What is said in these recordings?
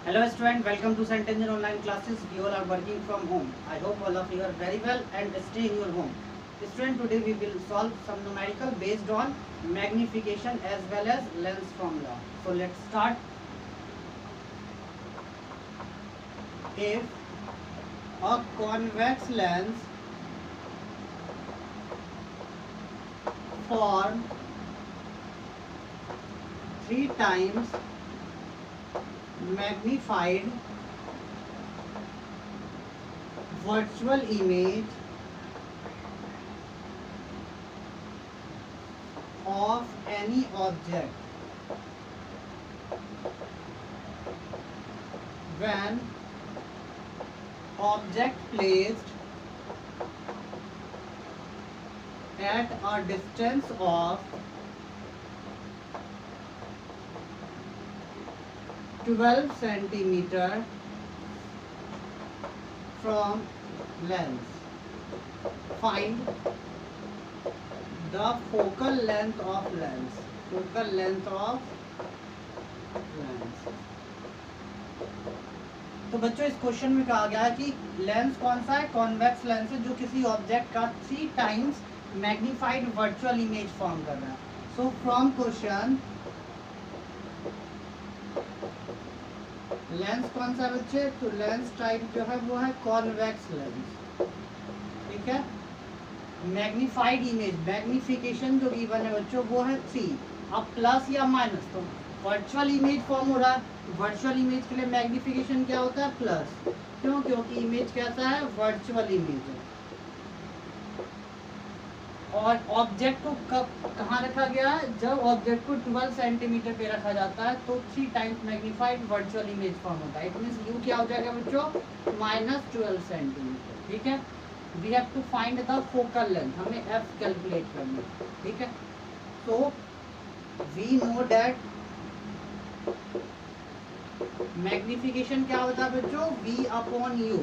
Hello student, welcome to St. Engine online classes. We all are working from home. I hope all of you are very well and stay in your home. Student, today we will solve some numerical based on magnification as well as lens formula. So let's start. If a convex lens form 3 times magnified virtual image of any object when object placed at a distance of 12 centimeter from lens. Find the focal length of lens. Focal length of lens. तो बच्चों इस question में कहा गया है कि lens कौन सा है, कॉन्वेक्स लेंस है जो किसी ऑब्जेक्ट का 3 times magnified virtual image form कर रहा है. सो फ्रॉम क्वेश्चन लेंस कौन सा बच्चे, तो लेंस टाइप जो है वो है कॉन्वेक्स लेंस. ठीक है. मैग्नीफाइड इमेज, मैग्निफिकेशन जो गिवन है बच्चों वो है 3. अब प्लस या माइनस, तो वर्चुअल इमेज फॉर्म हो रहा है. वर्चुअल इमेज के लिए मैग्निफिकेशन क्या होता है, प्लस. क्यों? क्योंकि इमेज कैसा है, वर्चुअल इमेज है. और ऑब्जेक्ट को कहाँ रखा गया है, जब ऑब्जेक्ट को 12 सेंटीमीटर पे रखा जाता है तो 3 times magnified virtual image form होता है. इट मींस यू क्या हो जाएगा बच्चों, -12 सेंटीमीटर. ठीक है. We have to find the focal length, हमें एफ कैलकुलेट करना है. ठीक है. So we know that magnification क्या होता है बच्चों, v अपॉन यू.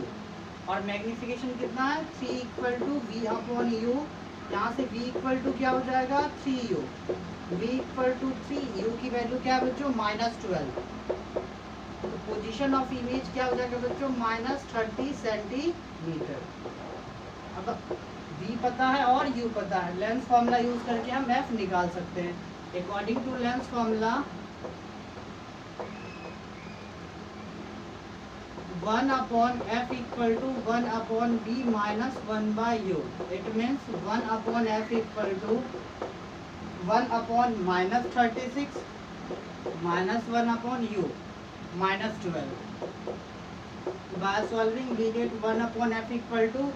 और मैग्निफिकेशन कितना है, 3 equal to v upon u. यहाँ से v इक्वल टू क्या हो जाएगा, 3u. v equal to 3u की वैल्यू क्या है बच्चों, -12. तो पोजीशन ऑफ इमेज क्या हो जाएगा बच्चों, -30 सेंटीमीटर. अब v पता है और u पता है, लेंस फॉर्मूला यूज करके हम f निकाल सकते हैं. According to lens formula 1 upon f equal to 1 upon b minus 1 by u. It means 1 upon f equal to 1 upon -36 minus 1 upon u minus 12. By solving we get 1 upon f equal to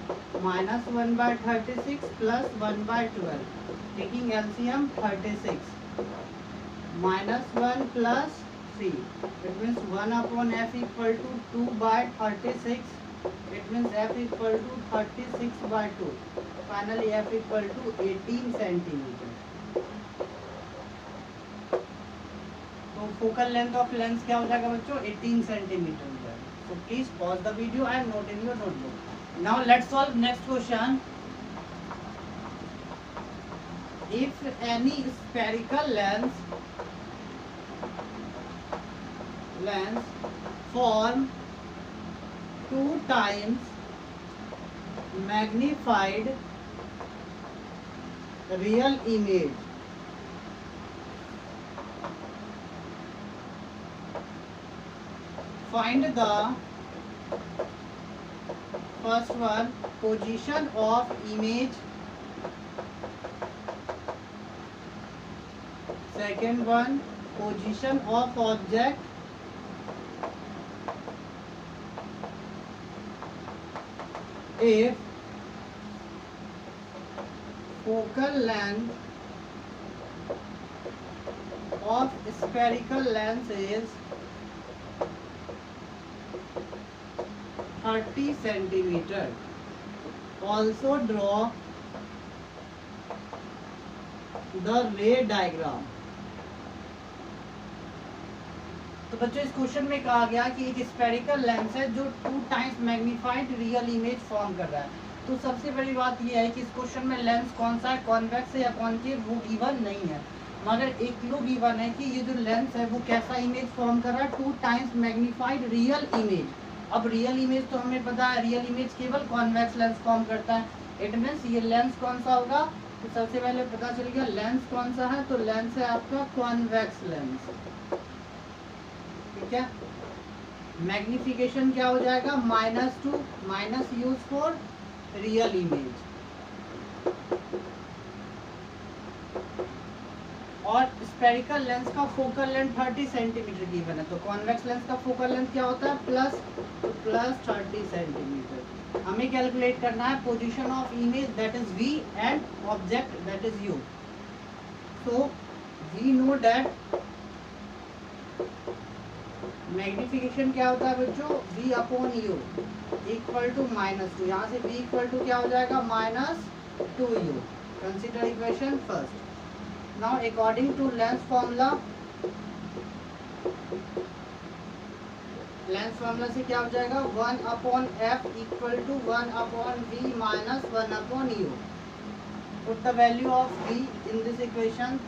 -1 by 36 plus 1 by 12. Taking LCM 36 -1 plus 3. It means 1 upon f equal to 2 by 36. It means f equal to 36 by 2. Finally f equal to 18 centimeter. तो focal length of lens क्या हो जाएगा बच्चों, 18 centimetre हो जाएगा. So please pause the video and note in your notebook. Now let's solve next question. If any spherical lens form 2 times magnified real image find the first one, position of image. Second one, position of object. If focal length of spherical lens is 30 centimeter, also draw the ray diagram. तो बच्चों इस question में कहा गया कि एक spherical lens है जो 2 times magnified real image form कर रहा है. तो सबसे बड़ी बात यह है कि इस क्वेश्चन में लेंस कौन सा है, कॉन्वेक्स है या कॉनकेव, वो गिवन नहीं है. मगर एक क्लू गिवन है कि ये जो लेंस है वो कैसा इमेज फॉर्म कर रहा है, 2 टाइम्स मैग्नीफाइड रियल इमेज। अब रियल इमेज तो हमें पता है, रियल इमेज केवल कॉन्वेक्स लेंस फॉर्म करता है। इट मीन्स ये लेंस कौन सा होगा, तो सबसे पहले पता चल गया लेंस कौन सा है, तो लेंस है आपका कॉन्वेक्स लेंस। ठीक है, मैग्निफिकेशन क्या हो जाएगा, -2 minus use for real image. और स्पेरिकल लेंस का फोकल लेंथ 30 सेंटीमीटर गिवन है, तो कॉन्वेक्स लेंस का फोकल लेंथ क्या होता है, प्लस 30 सेंटीमीटर। हमें कैलकुलेट करना है position of image that is v and object that is u। So we know that magnification क्या होता है बच्चों, v upon u equal to -2। यहाँ से v इक्वल टू क्या हो जाएगा, -2u। Consider equation first. Now according to lens formula से क्या हो जाएगा, 1/f equal to 1/v minus 1/u। Put the value of v in this equation।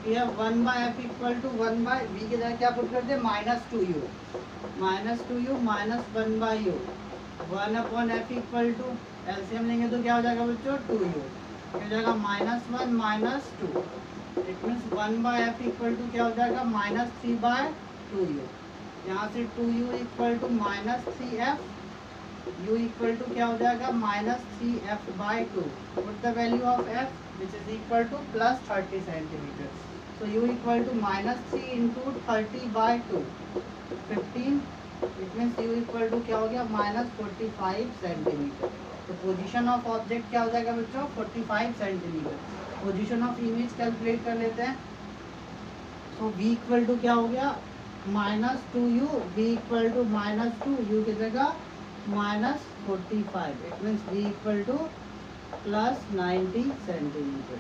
We have 1/f equal to 1/v के जगह क्या पुट कर दे, -2u minus 1/u। 1/f equal to LCM लेंगे तो क्या हो जाएगा बच्चों, 2u हो जाएगा, -1 - 2। It means 1/f equal to क्या हो जाएगा, -3/2u। यहाँ से 2u equal to -3f, u equal to क्या हो जाएगा, -3f/2। Put the value of f which is equal to +30 centimetre. So u equal to -3 into 30/2 15। It means u equal to क्या हो गया, -45 सेंटीमीटर। तो पोजीशन ऑफ ऑब्जेक्ट क्या हो जाएगा बच्चों, 45 centimetre. Position of image calculate कर लेते हैं। सो v इक्वल टू क्या हो गया, -2u, v equal to -2u की जगह -45। It means v equal to +90 centimetre.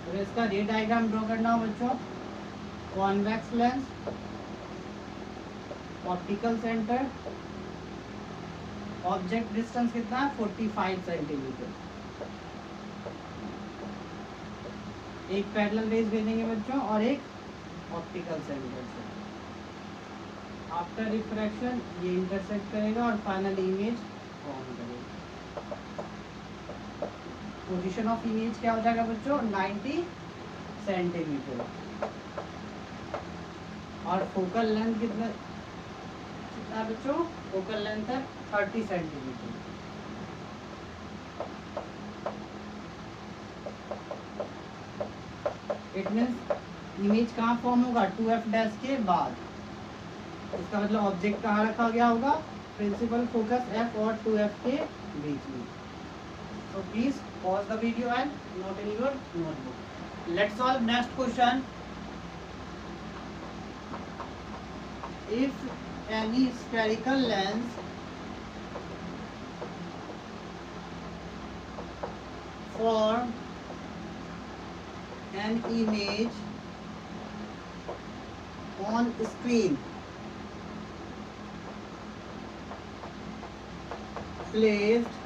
तो इसका रे डायग्राम ड्रॉ करना हो बच्चों। Convex lens, optical centre, object distance कितना है, 45 सेंटीमीटर। एक पैरेलल रेज भेजेंगे बच्चों और एक ऑप्टिकल सेंटर से। आफ्टर रिफ्रैक्शन ये इंटरसेक्ट करेगा और फाइनल इमेज फॉर्म करेगा। पोजीशन ऑफ इमेज क्या हो जाएगा बच्चों, 90 सेंटीमीटर। और फोकल लेंथ कितना बच्चों, फोकल लेंथ है 30 सेंटीमीटर। इट मीन्स इमेज कहाँ फॉर्म होगा, 2f डैश के बाद। इसका मतलब ऑब्जेक्ट कहाँ रखा गया होगा, प्रिंसिपल फोकस f और 2f के बीच में। So please pause the video and note in your notebook. Let's solve next question. If any spherical lens form an image on screen placed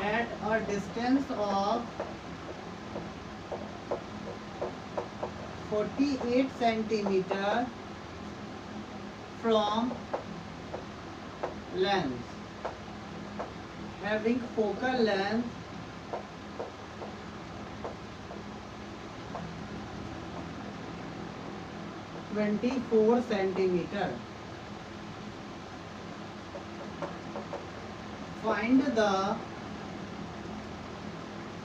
at a distance of 48 centimeter from lens having focal length (24 centimeter). Find the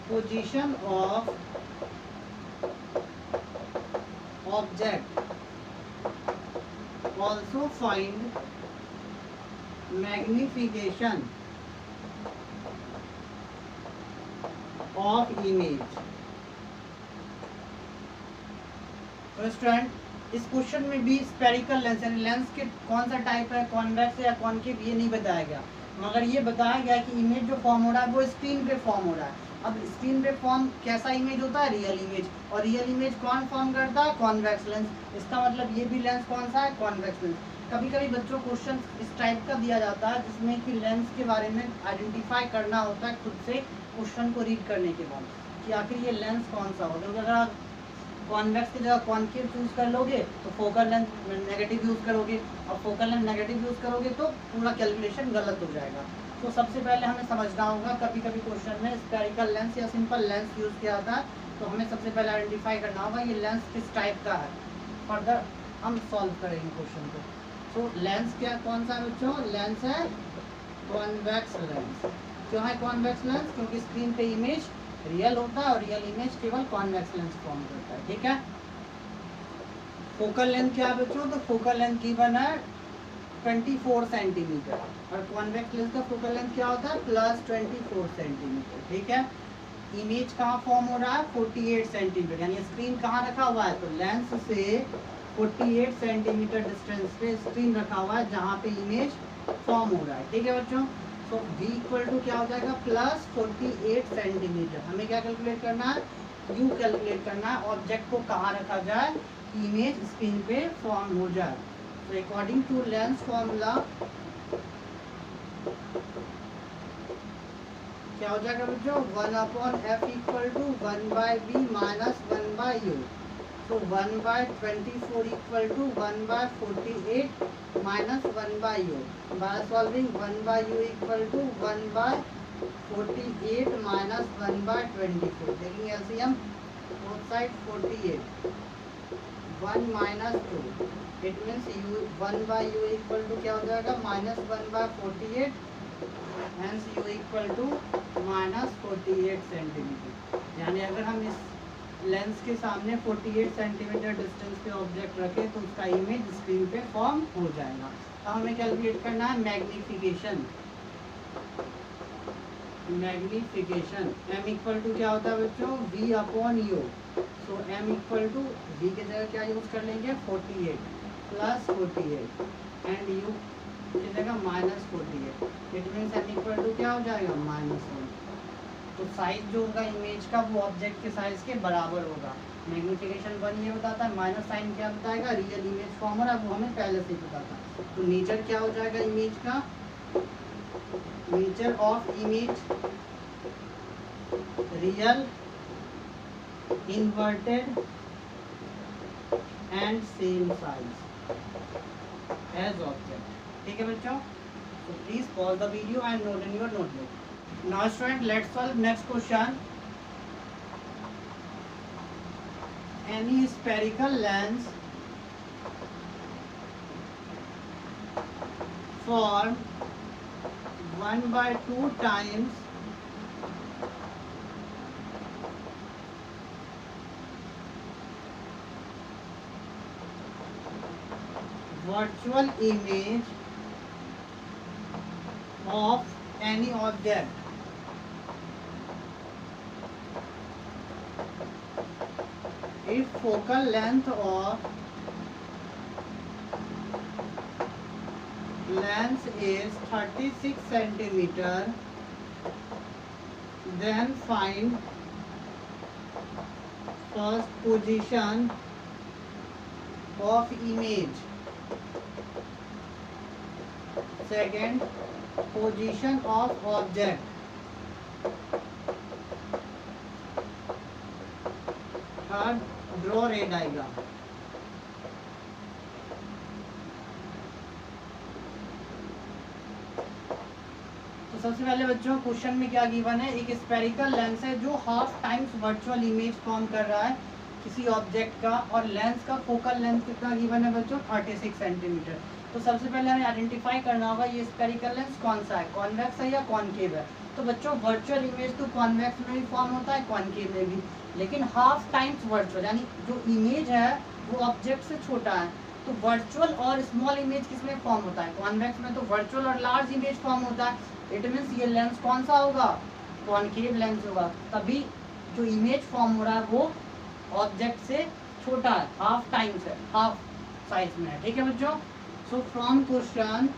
position of object. Also find magnification of image. तो student इस question में भी spherical lens यानी lens के कौन सा type है, convex या कॉनकेव, ये नहीं बताया गया, मगर ये बताया गया कि इमेज जो फॉर्म हो रहा है वो स्क्रीन पे फॉर्म हो रहा है। अब स्क्रीन पे फॉर्म कैसा इमेज होता है, रियल इमेज। और रियल इमेज कौन फॉर्म करता है, कॉन्वेक्स लेंस। इसका मतलब ये भी लेंस कौन सा है, कॉन्वेक्स लेंस। कभी कभी बच्चों क्वेश्चन इस टाइप का दिया जाता है जिसमें कि लेंस के बारे में आइडेंटिफाई करना होता है खुद से क्वेश्चन को रीड करने के बाद कि आखिर ये लेंस कौन सा होगा। क्योंकि अगर आप कॉन्वेक्स की जगह कॉनकेव चूज कर लोगे तो फोकल लेंथ नेगेटिव यूज़ करोगे, और फोकल लेंथ नेगेटिव यूज़ करोगे तो पूरा कैलकुलेशन गलत हो जाएगा। तो सबसे पहले हमें समझना होगा, कभी कभी क्वेश्चन में स्फेरिकल लेंस या सिंपल लेंस यूज़ किया जाता है, तो हमें सबसे पहले आइडेंटिफाई करना होगा ये लेंस किस टाइप का है। फर्दर हम सॉल्व करेंगे क्वेश्चन को। तो लेंस क्या कौन सा है बच्चों? लेंस है कॉन्वेक्स लेंस। क्यों है कॉन्वेक्स लेंस? क्योंकि स्क्रीन पे इमेज रियल होता है और रियल इमेज केवल कॉन्वेक्स लेंस फॉर्म करता है। ठीक है। फोकल लेंथ क्या है बच्चों? तो फोकल लेंथ गिवन है 24 सेंटीमीटर, और कॉन्वेक्स लेंस का फोकल लेंथ क्या होता है? +24 सेंटीमीटर। ठीक है। इमेज कहाँ फॉर्म हो रहा है? 48 सेंटीमीटर, यानी स्क्रीन कहाँ रखा हुआ है? तो लेंस से 48 सेंटीमीटर डिस्टेंस पे स्क्रीन रखा हुआ है जहाँ पे इमेज फॉर्म हो रहा है। ठीक है बच्चों। तो v इक्वल टू क्या हो जाएगा? +48 सेंटीमीटर। हमें क्या कैलकुलेट करना है? u कैलकुलेट करना है, ऑब्जेक्ट को कहाँ रखा जाए कि इमेज स्क्रीन पे फॉर्म हो जाए। तो अकॉर्डिंग टू लेंस फॉर्मूला क्या हो जाएगा बच्चों? 1/f equal to 1/v minus 1/u। तो 1/24 equal to 1/48 minus 1/u। By solving 1/u equal to 1/48 minus 1/24। देखेंगे LCM both side 48, 1 minus 2, it means u 1/u equal to क्या हो जाएगा? -1/48, hence u equal to -48 centimetre. यानी अगर हम इस lens के सामने 48 सेंटीमीटर डिस्टेंस पे ऑब्जेक्ट रखें तो उसका इमेज स्क्रीन पे फॉर्म हो जाएगा। अब हमें कैलकुलेट करना है magnification. Magnification m equal to क्या होता है बच्चों? v/u। So m equal to v की जगह क्या यूज कर लेंगे? 48 +48 एंड u की जगह -48। It means m equal to क्या हो जाएगा? -1। तो साइज जो होगा इमेज का वो ऑब्जेक्ट के साइज के बराबर होगा। मैग्नीफिकेशन 1 ये बताता है, माइनस साइन क्या बताएगा? रियल इमेज फॉर्म हो रहा है, वो हमें पहले से ही पता था। तो नेचर क्या हो जाएगा इमेज का? Nature of image real, inverted and same size as object. ठीक है बच्चों। तो please pause the video and note in your notebook. Now student, let's solve next question. Any spherical lens form 1/2 times virtual image of any object if focal length of lens is 36 centimeter, then find first position of image, second position of object, third draw ray diagram। तो सबसे पहले बच्चों question में क्या given है? एक spherical lens है जो half times virtual image form कर रहा है किसी ऑब्जेक्ट का, और लेंस का फोकल लेंथ कितना गिवन है बच्चों? 36 सेंटीमीटर। तो सबसे पहले हमें आइडेंटिफाई करना होगा ये स्फेरिकल लेंस कौन सा है, कॉन्वेक्स है या कॉनकेव है। तो बच्चों वर्चुअल इमेज तो कॉन्वेक्स में भी फॉर्म होता है, कॉनकेव में भी, लेकिन हाफ टाइम्स वर्चुअल, यानी जो इमेज है वो ऑब्जेक्ट से छोटा है। तो वर्चुअल और स्मॉल इमेज किस में फॉर्म होता है? कॉन्वेक्स में। तो वर्चुअल और लार्ज इमेज फॉर्म होता है। इट मीन्स ये लेंस कौन सा होगा? कॉनकेव लेंस होगा। तभी जो इमेज फॉर्म हो रहा है वो ऑब्जेक्ट से छोटा है, हाफ टाइम्स है, हाफ साइज में है। ठीक है बच्चों। सो फ्रॉम क्वेश्चन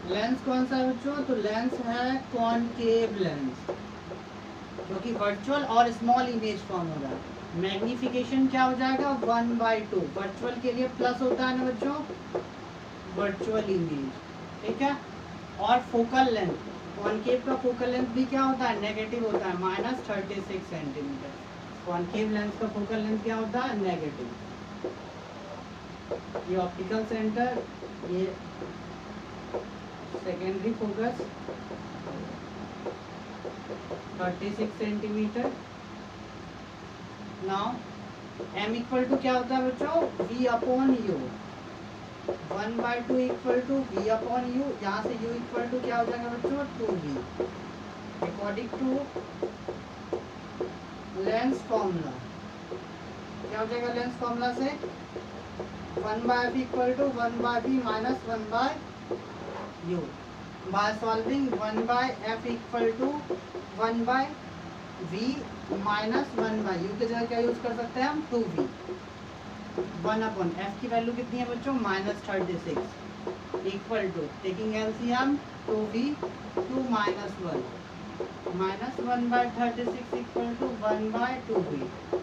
लेंस कौन सा है बच्चों? तो लेंस है कॉनकेव लेंस, क्योंकि वर्चुअल और स्मॉल इमेज फॉर्म हो रहा है। मैग्निफिकेशन क्या हो जाएगा 1/2, वर्चुअल के लिए प्लस होता है ना बच्चों, वर्चुअल इमेज, ठीक है। और फोकल लेंथ, कॉनकेव का फोकल लेंथ भी क्या होता है, नेगेटिव होता है, -36 सेंटीमीटर। कॉनकेव लेंस का फोकल लेंथ क्या होता है, नेगेटिव। ये ऑप्टिकल सेंटर, ये secondary focus 36 centimetre. Now m equal to क्या होता है बच्चों, v upon u, 1/2 equal to v upon u, यहाँ से u इक्वल टू क्या हो जाएगा बच्चों, 2v। According to lens formula क्या हो जाएगा, लेंस फॉर्मूला से 1/f equal to 1/v minus 1/u। By solving 1/f equal to 1/v minus 1/u की जगह क्या यूज कर सकते हैं हम, 2v। 1 अपॉन f की वैल्यू कितनी है बच्चों, -36 equal to, taking LCM 2v 2 minus 1 -1/36 equal to 1/2v,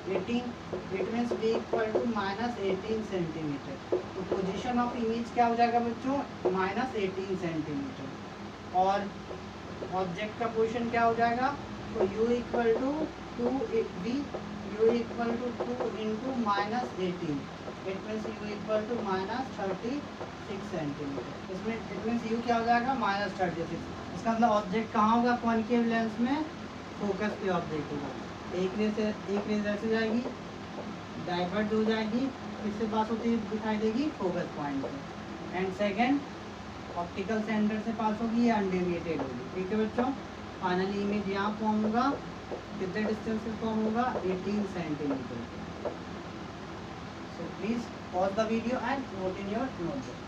18, it means v equal to -18 centimetre. तो पोजीशन ऑफ इमेज क्या हो जाएगा बच्चों, -18 सेंटीमीटर। और ऑब्जेक्ट का पोजीशन क्या हो जाएगा, तो u equal to 2v, u equal to 2 into -18, it means u equal to -36 centimetre. इसमें इट मीन्स u क्या हो जाएगा, -36। इसका मतलब ऑब्जेक्ट कहाँ होगा, कॉनकेव लेंस में फोकस पे ऑब्जेक्ट होगा। एक रेज ऐसे जाएगी, डाइवर्ट हो जाएगी, इससे पास होती हुई दिखाई देगी फोकस पॉइंट पे, एंड सेकंड ऑप्टिकल सेंटर से पास होगी या अनडेविएटेड होगी, ठीक है बच्चों। फाइनली इमेज यहाँ फॉर्म होगा, कितने डिस्टेंस से फॉर्म होगा, 18 centimetre. So please pause the video and note in your notebook.